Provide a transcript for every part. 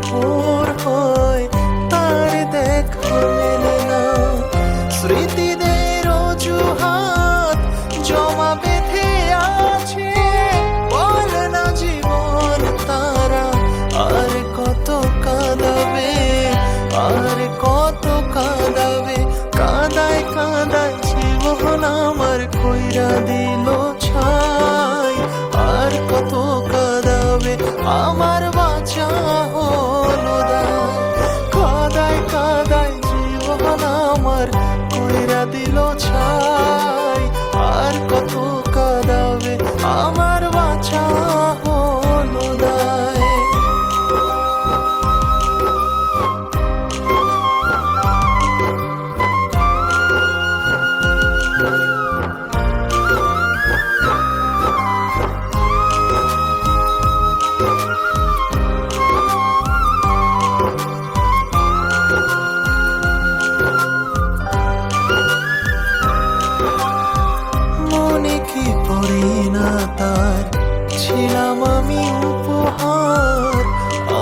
ভোর হয় তার দেখা মেলে না। স্মৃতিদের অজুহাত জমা বেঁধে আছে, বলে না জীবন তারা আর কত কাঁদাবে, আর কত কাঁদাবে। কাঁদায় কাঁদায় জীবন আমার কইরা দিল ছাই, আর কত কাঁদাবে আমার বাঁচা হলো দায়। কাঁদায় কাঁদায় জীবন আমার কইরা দিল ছাই, আর কত কাঁদাবে আমার বাঁচা হলো দায়। মনে কি পড়ে না তার ছিলাম আমি উপহার,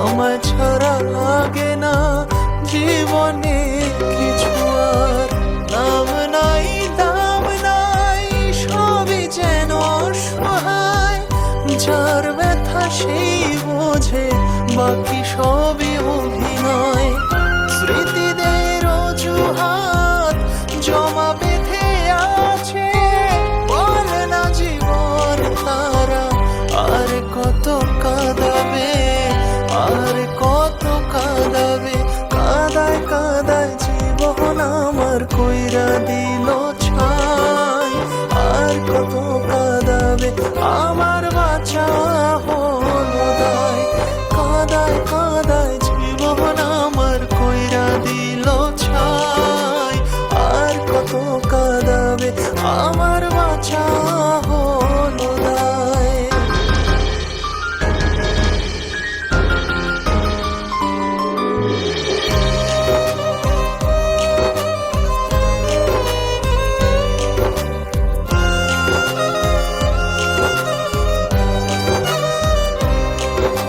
আমার ছাড়া লাগে না জীবনে কিছু আর। নাম নাই দাম নাই সবই যেন অসহায়, যার ব্যথা সেই বোঝে বাকি সবই অভিনয়। স্মৃতিদের অজুহাত জমা বেঁধে আছে, বলে না জীবন তারা আর কত কাঁদাবে, আর কত কাঁদাবে। কাঁদায় কাঁদায় জীবন আমার কইরা দিল ছাই, আর কত কাঁদাবে আমার বাঁচা হলো দায়। কাঁদায় কাঁদায় জীবন আমার কইরা দিল ছাই, আর কত কাঁদাবে আমার বাঁচা হলো দায়।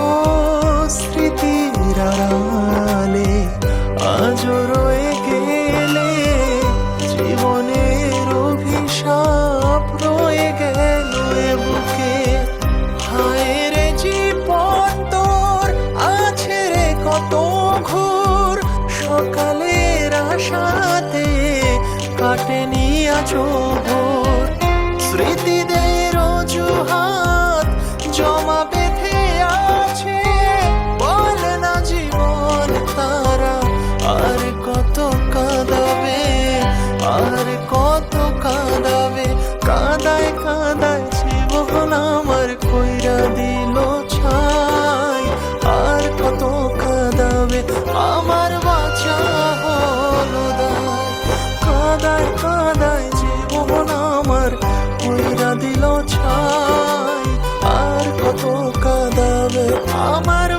ও স্মৃতির আড়ালে আজও রয়ে গেলে, জীবনের অভিশাপ রয়ে গেল এ বুকে। হায় রে জীবন তোর আছে রে কত ঘোর, সকালের আশাতে কাটেনি আজও ভোর। স্মৃতিদের অজুহাত জমা বেঁধে আছে, বলে না জীবন তারা আর কত কাঁদাবে, আর কত কাঁদাবে। কাঁদায় কাঁদায় জীবন আমার কইরা দিল ছাই, আর কত কাঁদাবে আমার বাঁচা হলো দায়। কাঁদায় কাঁদায় জীবন আমার কইরা দিল ছাই, আর কত কাঁদাবে আমার